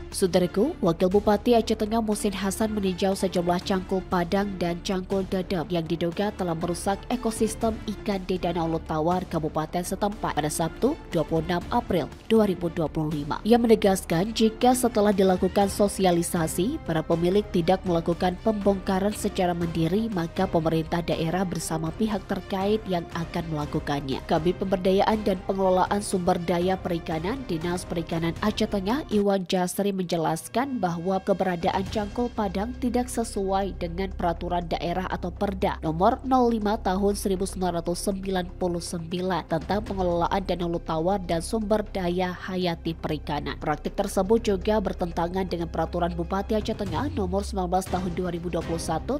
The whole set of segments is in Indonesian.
Saudaraku, Wakil Bupati Aceh Tengah Muhsin Hassan meninjau sejumlah cangkul padang dan cangkul dedem yang diduga telah merusak ekosistem ikan di Danau Lutawar, Kabupaten setempat pada Sabtu 26 April 2025. Ia menegaskan jika setelah dilakukan sosialisasi, para pemilik tidak melakukan pembongkaran secara mandiri, maka pemerintah daerah bersama pihak terkait yang akan melakukannya. Kabid Pemberdayaan dan Pengelolaan Sumber Daya Perikanan Dinas Perikanan Aceh Tengah, Iwan Jasri, menjelaskan bahwa keberadaan cangkul padang tidak sesuai dengan peraturan daerah atau Perda nomor 05 tahun 1999 tentang pengelolaan Danau Lutawar dan sumber daya hayati perikanan. Praktik tersebut juga bertentangan dengan peraturan Bupati Aceh Tengah nomor 19 tahun 2021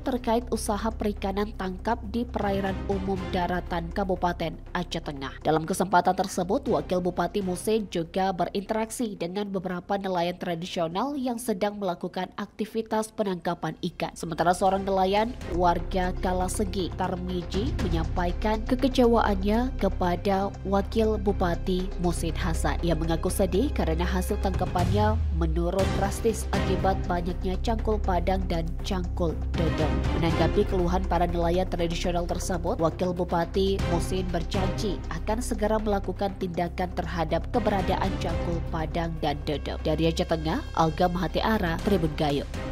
terkait usaha perikanan tangkap di perairan umum daratan Kabupaten Aceh Tengah. Dalam kesempatan tersebut, Wakil Bupati Muhsin juga berinteraksi dengan beberapa nelayan tradisional yang sedang melakukan aktivitas penangkapan ikan. Sementara seorang nelayan warga Kalasegi, Tarmiji, menyampaikan kekecewaannya kepada Wakil Bupati Muhsin Hassan. Ia mengaku sedih karena hasil tangkapannya menurun drastis akibat banyaknya cangkul padang dan cangkul dedem. Menanggapi keluhan para nelayan tradisional tersebut, Wakil Bupati Muhsin berjanji akan segera melakukan tindakan terhadap keberadaan cangkul padang dan dedem. Dari Aceh Tengah, Alga Mahati Ara, Tribun Gayo.